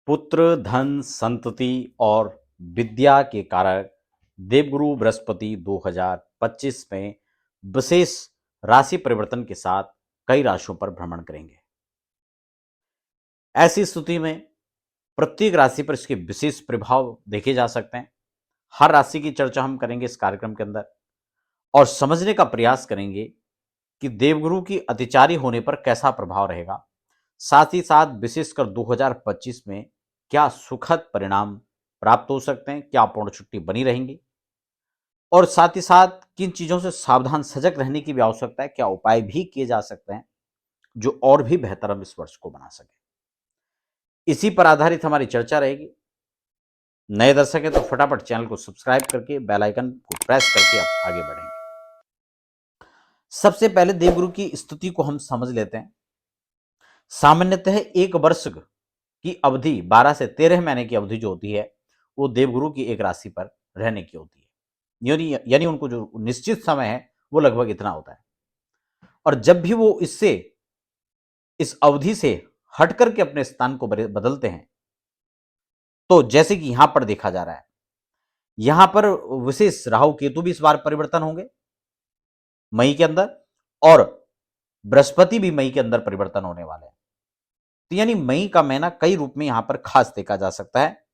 पुत्र, धन, संतति और विद्या के कारक देवगुरु बृहस्पति 2025 में विशेष राशि परिवर्तन के साथ कई राशियों पर भ्रमण करेंगे। ऐसी स्थिति में प्रत्येक राशि पर इसके विशेष प्रभाव देखे जा सकते हैं। हर राशि की चर्चा हम करेंगे इस कार्यक्रम के अंदर और समझने का प्रयास करेंगे कि देवगुरु की अतिचारी होने पर कैसा प्रभाव रहेगा। साथ ही साथ विशेषकर 2025 में क्या सुखद परिणाम प्राप्त हो सकते हैं, क्या पूर्ण छुट्टी बनी रहेंगी और साथ ही साथ किन चीजों से सावधान सजग रहने की भी आवश्यकता है, क्या उपाय भी किए जा सकते हैं जो और भी बेहतर हम इस वर्ष को बना सके। इसी पर आधारित हमारी चर्चा रहेगी। नए दर्शक हैं तो फटाफट चैनल को सब्सक्राइब करके बेल आइकन को प्रेस करके आप आगे बढ़ेंगे। सबसे पहले देवगुरु की स्थिति को हम समझ लेते हैं। सामान्यतः एक वर्ष की अवधि 12 से 13 महीने की अवधि जो होती है वो देवगुरु की एक राशि पर रहने की होती है। यानी उनको जो निश्चित समय है वो लगभग इतना होता है और जब भी वो इस अवधि से हट करके अपने स्थान को बदलते हैं तो जैसे कि यहां पर देखा जा रहा है, यहां पर विशेष राहु केतु भी इस बार परिवर्तन होंगे मई के अंदर और बृहस्पति भी मई के अंदर परिवर्तन होने वाले हैं। तो यानी मई का महीना कई रूप में यहां पर खास देखा जा सकता है।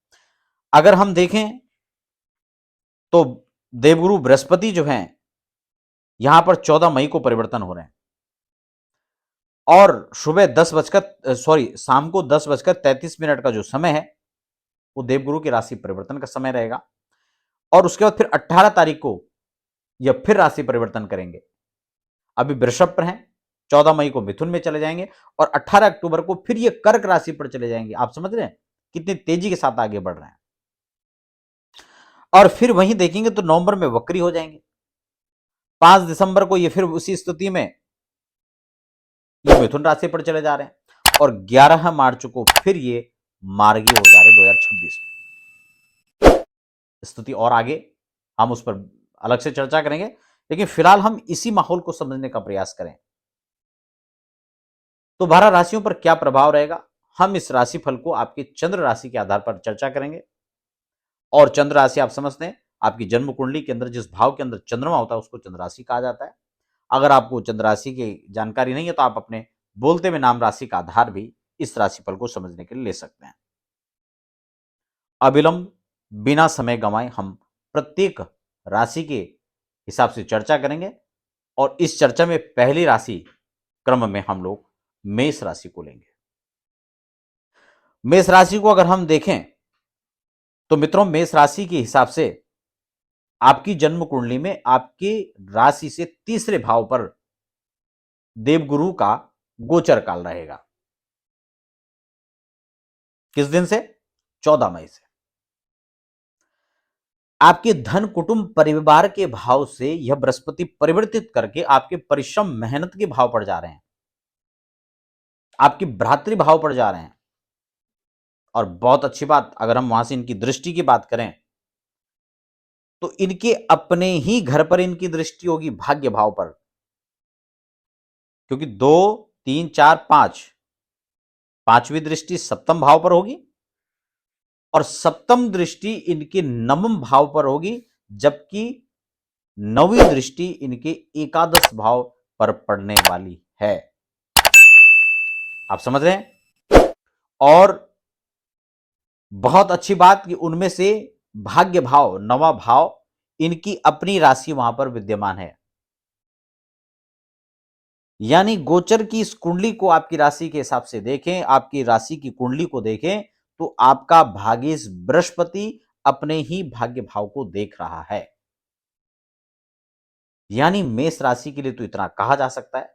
अगर हम देखें तो देवगुरु बृहस्पति जो हैं यहां पर 14 मई को परिवर्तन हो रहे हैं और शाम को 10:33 का जो समय है वो देवगुरु की राशि परिवर्तन का समय रहेगा और उसके बाद फिर 18 तारीख को यह फिर राशि परिवर्तन करेंगे। अभी वृषभ पर हैं, 14 मई को मिथुन में चले जाएंगे और 18 अक्टूबर को फिर ये कर्क राशि पर चले जाएंगे। आप समझ रहे हैं कितनी तेजी के साथ आगे बढ़ रहे हैं। और फिर वहीं देखेंगे तो नवंबर में वक्री हो जाएंगे। 5 दिसंबर को ये फिर उसी स्थिति में ये मिथुन राशि पर चले जा रहे हैं और 11 मार्च को फिर ये मार्गी हो जा रहे 2026 में। स्थिति और आगे हम उस पर अलग से चर्चा करेंगे, लेकिन फिलहाल हम इसी माहौल को समझने का प्रयास करें। तो 12 राशियों पर क्या प्रभाव रहेगा, हम इस राशिफल को आपके चंद्र राशि के आधार पर चर्चा करेंगे। और चंद्र राशि आप समझते हैं, आपकी जन्म कुंडली के अंदर जिस भाव के अंदर चंद्रमा होता है उसको चंद्र राशि कहा जाता है। अगर आपको चंद्र राशि की जानकारी नहीं है तो आप अपने बोलते में नाम राशि का आधार भी इस राशिफल को समझने के लिए ले सकते हैं। अविलंब बिना समय गंवाए हम प्रत्येक राशि के हिसाब से चर्चा करेंगे और इस चर्चा में पहली राशि क्रम में हम लोग मेष राशि को लेंगे। मेष राशि को अगर हम देखें तो मित्रों, मेष राशि के हिसाब से आपकी जन्म कुंडली में आपके राशि से तीसरे भाव पर देवगुरु का गोचर काल रहेगा। किस दिन से? 14 मई से। आपके धन कुटुंब परिवार के भाव से यह बृहस्पति परिवर्तित करके आपके परिश्रम मेहनत के भाव पर जा रहे हैं, आपकी भ्रातृभाव पर जा रहे हैं। और बहुत अच्छी बात, अगर हम वहां से इनकी दृष्टि की बात करें तो इनके अपने ही घर पर इनकी दृष्टि होगी, भाग्य भाव पर, क्योंकि 2, 3, 4, 5 पांचवी दृष्टि सप्तम भाव पर होगी और सप्तम दृष्टि इनके नवम भाव पर होगी, जबकि नवीं दृष्टि इनके एकादश भाव पर पड़ने वाली है। आप समझ रहे हैं? और बहुत अच्छी बात कि उनमें से भाग्य भाव, नवा भाव, इनकी अपनी राशि वहां पर विद्यमान है। यानी गोचर की इस कुंडली को आपकी राशि के हिसाब से देखें, आपकी राशि की कुंडली को देखें तो आपका भाग्येश बृहस्पति अपने ही भाग्य भाव को देख रहा है। यानी मेष राशि के लिए तो इतना कहा जा सकता है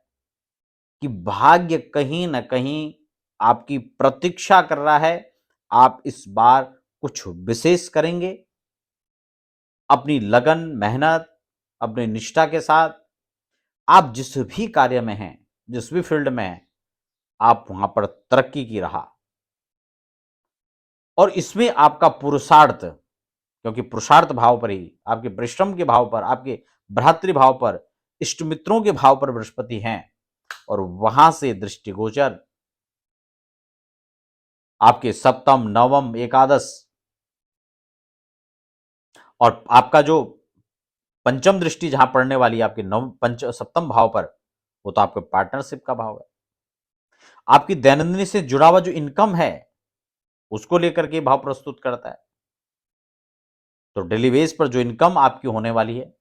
कि भाग्य कहीं ना कहीं आपकी प्रतीक्षा कर रहा है। आप इस बार कुछ विशेष करेंगे, अपनी लगन, मेहनत, अपनी निष्ठा के साथ आप जिस भी कार्य में हैं, जिस भी फील्ड में हैं, आप वहां पर तरक्की की राह। और इसमें आपका पुरुषार्थ, क्योंकि पुरुषार्थ भाव पर ही, आपके परिश्रम के भाव पर, आपके भ्रातृभाव पर, इष्ट मित्रों के भाव पर बृहस्पति हैं और वहां से दृष्टिगोचर आपके सप्तम, नवम, एकादश और आपका जो पंचम दृष्टि जहां पड़ने वाली है आपके नव पंच सप्तम भाव पर, वो तो आपके पार्टनरशिप का भाव है। आपकी दैनंदिनी से जुड़ा हुआ जो इनकम है उसको लेकर के भाव प्रस्तुत करता है। तो डेली बेस पर जो इनकम आपकी होने वाली है,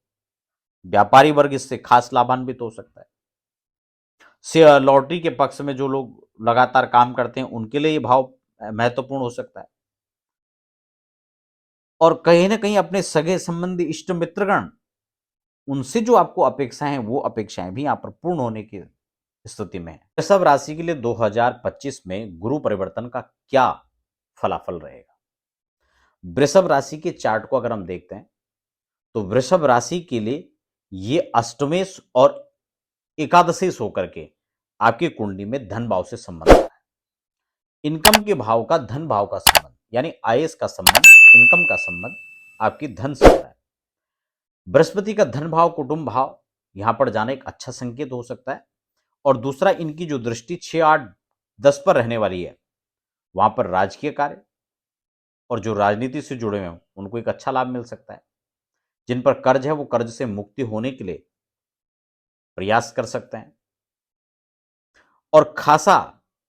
व्यापारी वर्ग इससे खास लाभान्वित हो सकता है। शेयर लॉटरी के पक्ष में जो लोग लगातार काम करते हैं उनके लिए ये भाव महत्वपूर्ण हो सकता है। और कहीं ना कहीं अपने सगे संबंधी इष्ट मित्रगण, उनसे जो आपको अपेक्षाएं हैं वो अपेक्षाएं भी यहां पर पूर्ण होने की स्थिति में है। वृषभ राशि के लिए 2025 में गुरु परिवर्तन का क्या फलाफल रहेगा? वृषभ राशि के चार्ट को अगर हम देखते हैं तो वृषभ राशि के लिए ये अष्टमेश और एकादशेश होकर के आपकी कुंडली में धन भाव से संबंध है। इनकम के भाव का धन भाव का संबंध, यानी आयस का संबंध, इनकम का संबंध आपकी धन से हो रहा है। बृहस्पति का धन भाव, कुटुंब भाव, यहां पर जाना एक अच्छा संकेत हो सकता है। और दूसरा, इनकी जो दृष्टि 6, 8, 10 पर रहने वाली है, वहां पर राजकीय कार्य और जो राजनीति से जुड़े हुए हैं उनको एक अच्छा लाभ मिल सकता है। जिन पर कर्ज है वो कर्ज से मुक्ति होने के लिए प्रयास कर सकते हैं। और खासा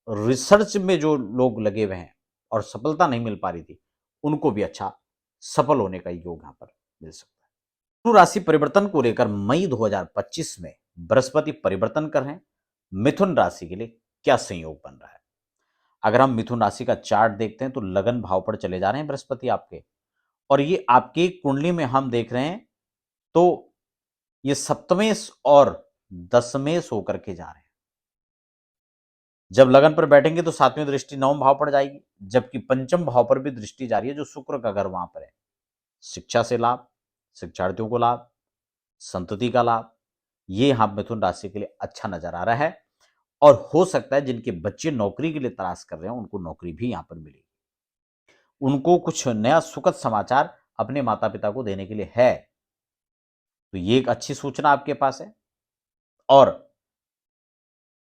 रिसर्च में जो लोग लगे हुए हैं और सफलता नहीं मिल पा रही थी, उनको भी अच्छा सफल होने का योग यहां पर मिल सकता है। गुरु राशि परिवर्तन को लेकर मई 2025 में बृहस्पति परिवर्तन कर रहे हैं। मिथुन राशि के लिए क्या संयोग बन रहा है? अगर हम मिथुन राशि का चार्ट देखते हैं तो लगन भाव पर चले जा रहे हैं बृहस्पति आपके, और ये आपकी कुंडली में हम देख रहे हैं तो ये सप्तमेश और दशमेश होकर के जा रहे हैं। जब लगन पर बैठेंगे तो सातवीं दृष्टि नवम भाव पर जाएगी, जबकि पंचम भाव पर भी दृष्टि जा रही है जो शुक्र का घर वहां पर है। शिक्षा से लाभ, शिक्षार्थियों को लाभ, संतति का लाभ, ये यहां मिथुन राशि के लिए अच्छा नजर आ रहा है। और हो सकता है जिनके बच्चे नौकरी के लिए तलाश कर रहे हैं उनको नौकरी भी यहां पर मिलेगी। उनको कुछ नया सुखद समाचार अपने माता पिता को देने के लिए है, तो ये एक अच्छी सूचना आपके पास है। और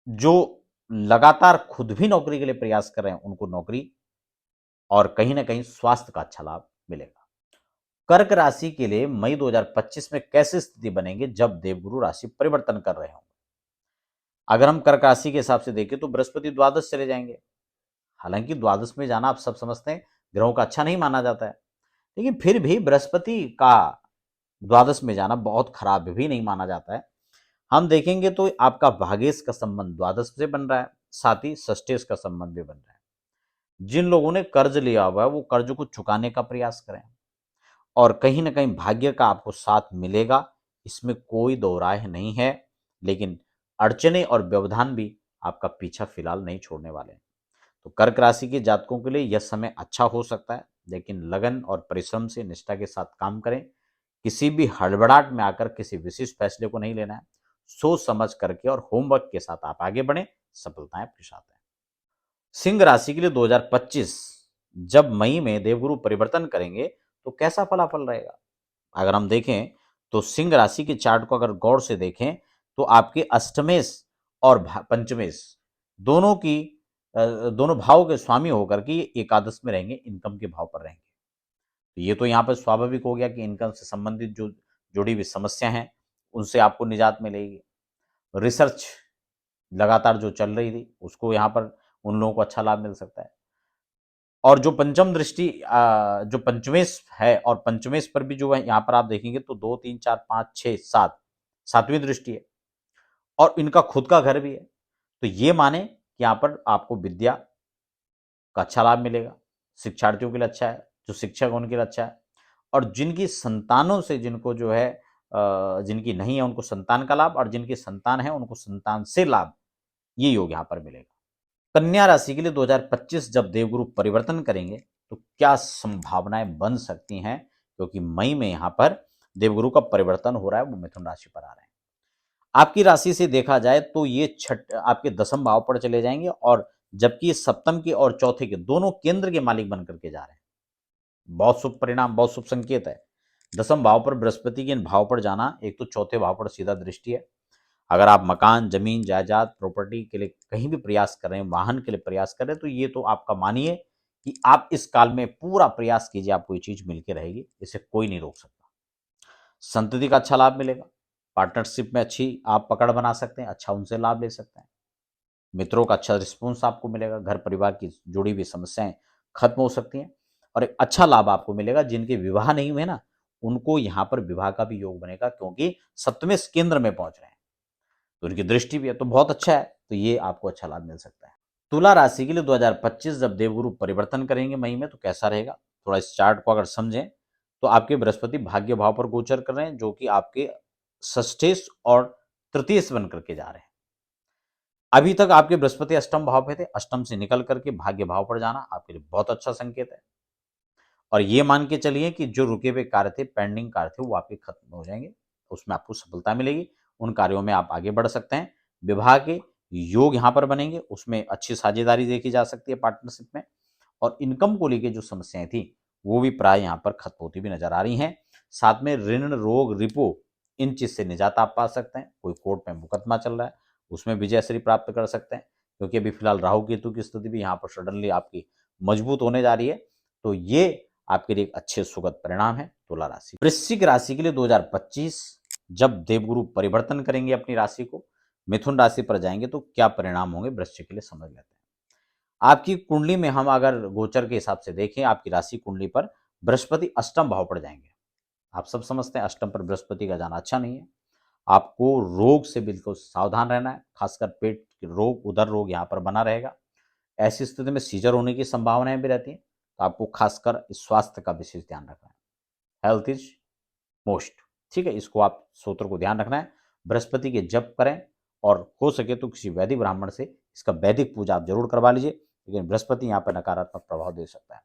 जो लगातार खुद भी नौकरी के लिए प्रयास कर रहे हैं उनको नौकरी और कहीं ना कहीं स्वास्थ्य का अच्छा लाभ मिलेगा। कर्क राशि के लिए मई 2025 में कैसी स्थिति बनेंगे जब देवगुरु राशि परिवर्तन कर रहे होंगे? अगर हम कर्क राशि के हिसाब से देखें तो बृहस्पति द्वादश चले जाएंगे। हालांकि द्वादश में जाना आप सब समझते हैं ग्रहों का अच्छा नहीं माना जाता है, लेकिन फिर भी बृहस्पति का द्वादश में जाना बहुत खराब भी नहीं माना जाता है। हम देखेंगे तो आपका भागेश का संबंध द्वादश से बन रहा है, साथ ही षष्ठेश का संबंध भी बन रहा है। जिन लोगों ने कर्ज लिया हुआ है वो कर्ज को चुकाने का प्रयास करें, और कहीं ना कहीं भाग्य का आपको साथ मिलेगा, इसमें कोई दो राय नहीं है। लेकिन अड़चने और व्यवधान भी आपका पीछा फिलहाल नहीं छोड़ने वाले हैं। तो कर्क राशि के जातकों के लिए यह समय अच्छा हो सकता है, लेकिन लगन और परिश्रम से निष्ठा के साथ काम करें। किसी भी हड़बड़ाहट में आकर किसी विशिष्ट फैसले को नहीं लेना है। सोच समझ करके और होमवर्क के साथ आप आगे बढ़ें, सफलताएं आपके साथ हैं। सिंह राशि के लिए 2025 जब मई में देवगुरु परिवर्तन करेंगे तो कैसा फलाफल रहेगा? अगर हम देखें तो सिंह राशि के चार्ट को अगर गौर से देखें तो आपके अष्टमेश और पंचमेश दोनों की दोनों भाव के स्वामी होकर के ये एकादश में रहेंगे, इनकम के भाव पर रहेंगे। तो ये तो यहाँ पर स्वाभाविक हो गया कि इनकम से संबंधित जो जुड़ी हुई समस्या हैं उनसे आपको निजात मिलेगी। रिसर्च लगातार जो चल रही थी उसको यहाँ पर उन लोगों को अच्छा लाभ मिल सकता है। और जो पंचम दृष्टि जो पंचमेश है, और पंचमेश पर भी जो है यहाँ पर आप देखेंगे तो 2, 3, 4, 5, 6, 7 सातवीं दृष्टि है, और इनका खुद का घर भी है। तो ये माने कि यहाँ पर आपको विद्या का अच्छा लाभ मिलेगा, शिक्षार्थियों के लिए अच्छा है, जो शिक्षक हैं उनके लिए अच्छा है। और जिनकी संतानों से जिनको जो है जिनकी नहीं है उनको संतान का लाभ, और जिनकी संतान है उनको संतान से लाभ, ये योग यहाँ पर मिलेगा। कन्या राशि के लिए 2025 जब देवगुरु परिवर्तन करेंगे तो क्या संभावनाएं बन सकती हैं? क्योंकि मई में यहां पर देवगुरु का परिवर्तन हो रहा है, वो मिथुन राशि पर आ रहे हैं। आपकी राशि से देखा जाए तो ये छठ आपके दसम भाव पर चले जाएंगे, और जबकि सप्तम के और चौथे के दोनों केंद्र के मालिक बनकर के जा रहे हैं। बहुत शुभ परिणाम, बहुत शुभ संकेत है। दसम भाव पर बृहस्पति के इन भाव पर जाना, एक तो चौथे भाव पर सीधा दृष्टि है। अगर आप मकान, जमीन, जायदाद, प्रॉपर्टी के लिए कहीं भी प्रयास कर रहे हैं, वाहन के लिए प्रयास कर रहे हैं, तो ये तो आपका मानिए कि आप इस काल में पूरा प्रयास कीजिए, आपको ये चीज मिल के रहेगी, इसे कोई नहीं रोक सकता। संतति का अच्छा लाभ मिलेगा, पार्टनरशिप में अच्छी आप पकड़ बना सकते हैं, अच्छा उनसे लाभ ले सकते हैं, मित्रों का अच्छा रिस्पॉन्स आपको मिलेगा, घर परिवार की जुड़ी हुई समस्याएं खत्म हो सकती हैं और एक अच्छा लाभ आपको मिलेगा। जिनके विवाह नहीं हुए ना, उनको यहाँ पर विवाह का भी योग बनेगा, क्योंकि सप्तमें केंद्र में पहुंच रहे हैं, तो उनकी दृष्टि भी है, तो बहुत अच्छा है, तो ये आपको अच्छा लाभ मिल सकता है। तुला राशि के लिए 2025 जब देवगुरु परिवर्तन करेंगे मई में, तो कैसा रहेगा, थोड़ा इस चार्ट को अगर समझें तो आपके बृहस्पति भाग्य भाव पर गोचर कर रहे हैं, जो कि आपके षष्ठेश और तृतीयेश बन करके जा रहे हैं। अभी तक आपके बृहस्पति अष्टम भाव पे थे, अष्टम से निकल करके भाग्य भाव पर जाना आपके लिए बहुत अच्छा संकेत है। और ये मान के चलिए कि जो रुके हुए कार्य थे, पेंडिंग कार्य थे, वो आपके खत्म हो जाएंगे, उसमें आपको सफलता मिलेगी, उन कार्यों में आप आगे बढ़ सकते हैं। विवाह के योग यहाँ पर बनेंगे, उसमें अच्छी साझेदारी देखी जा सकती है पार्टनरशिप में। और इनकम को लेकर जो समस्याएं थी वो भी प्राय यहाँ पर खत्म होती भी नजर आ रही हैं। साथ में ऋण रोग रिपो इन चीज से निजात आप पा सकते हैं। कोई कोर्ट में मुकदमा चल रहा है, उसमें विजयश्री प्राप्त कर सकते हैं, क्योंकि अभी फिलहाल राहु केतु की स्थिति भी यहाँ पर सडनली आपकी मजबूत होने जा रही है। तो ये आपके लिए एक अच्छे सुखद परिणाम है। तुला राशि, वृश्चिक राशि के लिए 2025 जब देवगुरु परिवर्तन करेंगे अपनी राशि को, मिथुन राशि पर जाएंगे, तो क्या परिणाम होंगे वृश्चिक के लिए समझ लेते हैं। आपकी कुंडली में हम अगर गोचर के हिसाब से देखें, आपकी राशि कुंडली पर बृहस्पति अष्टम भाव पर जाएंगे। आप सब समझते हैं अष्टम पर बृहस्पति का जाना अच्छा नहीं है। आपको रोग से बिल्कुल सावधान रहना है, खासकर पेट के रोग, उदर रोग यहाँ पर बना रहेगा। ऐसी स्थिति में सीजर होने की संभावनाएं भी रहती हैं, तो आपको खासकर स्वास्थ्य का विशेष ध्यान रखना है। हेल्थ इज मोस्ट, ठीक है, इसको आप सूत्र को ध्यान रखना है। बृहस्पति के जप करें और हो सके तो किसी वैदिक ब्राह्मण से इसका वैदिक पूजा आप जरूर करवा लीजिए, लेकिन बृहस्पति यहाँ पर नकारात्मक प्रभाव दे सकता है।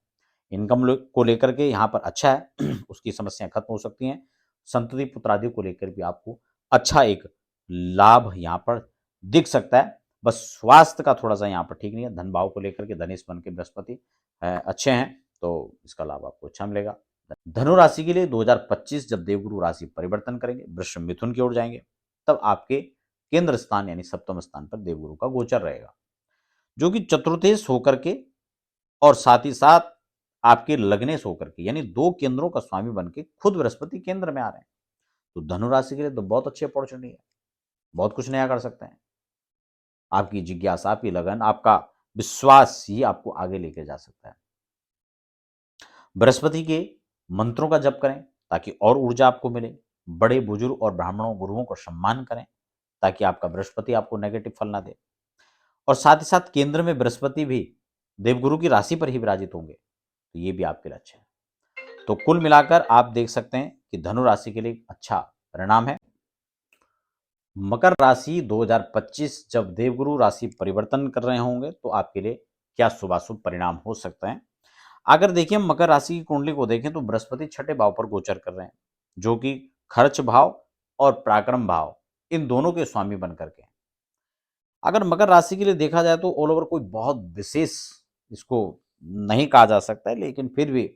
इनकम को लेकर के यहाँ पर अच्छा है, उसकी समस्याएं खत्म हो सकती हैं। संतति पुत्र आदि को लेकर भी आपको अच्छा एक लाभ यहाँ पर दिख सकता है। बस स्वास्थ्य का थोड़ा सा यहाँ पर ठीक नहीं है। धन भाव को लेकर के धनेश बन के बृहस्पति अच्छे हैं, तो इसका लाभ आपको अच्छा मिलेगा। धनु राशि के लिए 2025 जब देवगुरु राशि परिवर्तन करेंगे, वृष मिथुन की ओर जाएंगे, तब आपके केंद्र स्थान यानी सप्तम स्थान पर देवगुरु का गोचर रहेगा, जो कि चतुर्थेश होकर के और साथ ही साथ आपके लग्नेश होकर के, यानी दो केंद्रों का स्वामी बन के खुद बृहस्पति केंद्र में आ रहे हैं। तो धनु राशि के लिए तो बहुत अच्छी अपॉर्चुनिटी है, बहुत कुछ नया कर सकते हैं। आपकी जिज्ञासा, आपकी लगन, आपका विश्वास ही आपको आगे लेके जा सकता है। बृहस्पति के मंत्रों का जप करें ताकि और ऊर्जा आपको मिले। बड़े बुजुर्ग और ब्राह्मणों गुरुओं को सम्मान करें ताकि आपका बृहस्पति आपको नेगेटिव फल ना दे। और साथ ही साथ केंद्र में बृहस्पति भी देवगुरु की राशि पर ही विराजित होंगे, तो ये भी आपके लिए अच्छा है। तो कुल मिलाकर आप देख सकते हैं कि धनु राशि के लिए अच्छा परिणाम है। मकर राशि 2025 जब देवगुरु राशि परिवर्तन कर रहे होंगे, तो आपके लिए क्या शुभाशुभ परिणाम हो सकते हैं। अगर देखिए मकर राशि की कुंडली को देखें तो बृहस्पति छठे भाव पर गोचर कर रहे हैं, जो कि खर्च भाव और पराक्रम भाव इन दोनों के स्वामी बन करके। अगर मकर राशि के लिए देखा जाए तो ऑल ओवर कोई बहुत विशेष इसको नहीं कहा जा सकता है, लेकिन फिर भी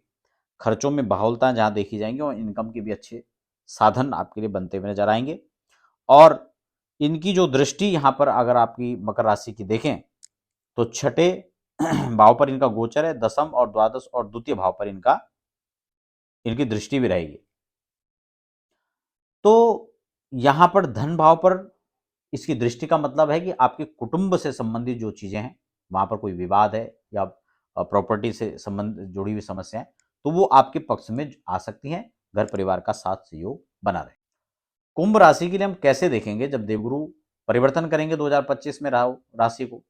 खर्चों में बाहुलता जहां देखी जाएंगी और इनकम के भी अच्छे साधन आपके लिए बनते हुए नजर आएंगे। और इनकी जो दृष्टि यहाँ पर अगर आपकी मकर राशि की देखें तो छठे भाव पर इनका गोचर है, दसम और द्वादश और द्वितीय भाव पर इनकी दृष्टि भी रहेगी। तो यहां पर धन भाव पर इसकी दृष्टि का मतलब है कि आपके कुटुंब से संबंधित जो चीजें हैं, वहां पर कोई विवाद है या प्रॉपर्टी से संबंध जुड़ी हुई समस्याएं, तो वो आपके पक्ष में आ सकती हैं। घर परिवार का साथ सहयोग बना रहे। कुंभ राशि के लिए हम कैसे देखेंगे जब देवगुरु परिवर्तन करेंगे 2025 में राहु राशि को,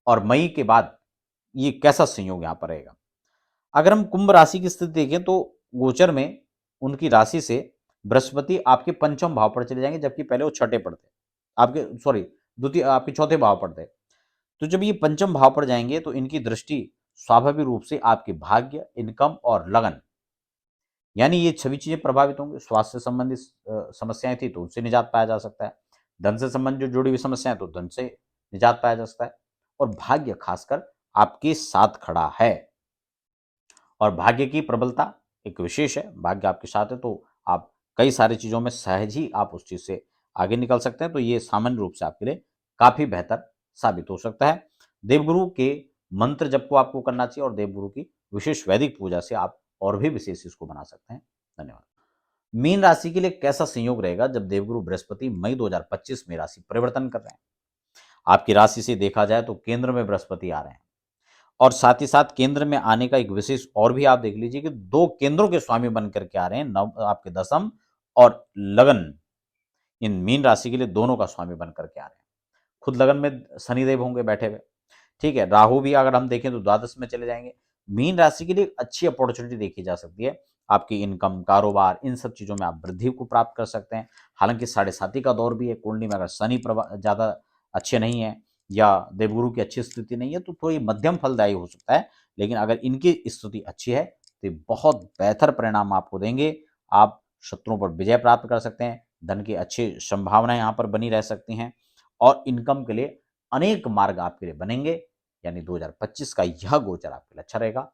और मई के बाद ये कैसा संयोग यहां पर रहेगा। अगर हम कुंभ राशि की स्थिति देखें तो गोचर में उनकी राशि से बृहस्पति आपके पंचम भाव पर चले जाएंगे, जबकि पहले वो छठे पर थे, आपके सॉरी द्वितीय आपके चौथे भाव पर थे। तो जब ये पंचम भाव पर जाएंगे तो इनकी दृष्टि स्वाभाविक रूप से आपके भाग्य, इनकम और लगन, यानी ये सभी चीजें प्रभावित होंगी। स्वास्थ्य से संबंधित समस्याएं थी तो उनसे निजात पाया जा सकता है। धन से संबंधित जो जुड़ी हुई समस्याएं तो धन से निजात पाया जा सकता है। और भाग्य खासकर आपके साथ खड़ा है, और भाग्य की प्रबलता एक विशेष है। भाग्य आपके साथ है तो आप कई सारी चीजों में सहज ही आप उस चीज से आगे निकल सकते हैं। तो ये सामान्य रूप से आपके लिए काफी बेहतर साबित हो सकता है। देवगुरु के मंत्र जप को आपको करना चाहिए और देवगुरु की विशेष वैदिक पूजा से आप और भी विशेष इसको बना सकते हैं। धन्यवाद। मीन राशि के लिए कैसा संयोग रहेगा जब देवगुरु बृहस्पति मई 2025 में राशि परिवर्तन कर रहे हैं? आपकी राशि से देखा जाए तो केंद्र में बृहस्पति आ रहे हैं और साथ ही साथ केंद्र में आने का एक विशेष और भी आप देख लीजिए कि 2 केंद्रों के स्वामी बन करके आ रहे हैं, नव आपके दशम और लगन। इन मीन राशि के लिए दोनों का स्वामी बन करके आ रहे हैं। खुद लगन में शनिदेव होंगे बैठे हुए, ठीक है। राहु भी अगर हम देखें तो द्वादश में चले जाएंगे। मीन राशि के लिए अच्छी अपॉर्चुनिटी देखी जा सकती है। आपकी इनकम, कारोबार, इन सब चीजों में आप वृद्धि को प्राप्त कर सकते हैं। हालांकि 7.5 का दौर भी है कुंडली में, अगर शनि ज्यादा अच्छे नहीं है या देवगुरु की अच्छी स्थिति नहीं है तो थोड़ी मध्यम फलदायी हो सकता है। लेकिन अगर इनकी स्थिति अच्छी है तो ये बहुत बेहतर परिणाम आपको देंगे। आप शत्रुओं पर विजय प्राप्त कर सकते हैं, धन की अच्छी संभावनाएं यहाँ पर बनी रह सकती हैं और इनकम के लिए अनेक मार्ग आपके लिए बनेंगे। यानी 2025 का यह गोचर आपके लिए अच्छा रहेगा।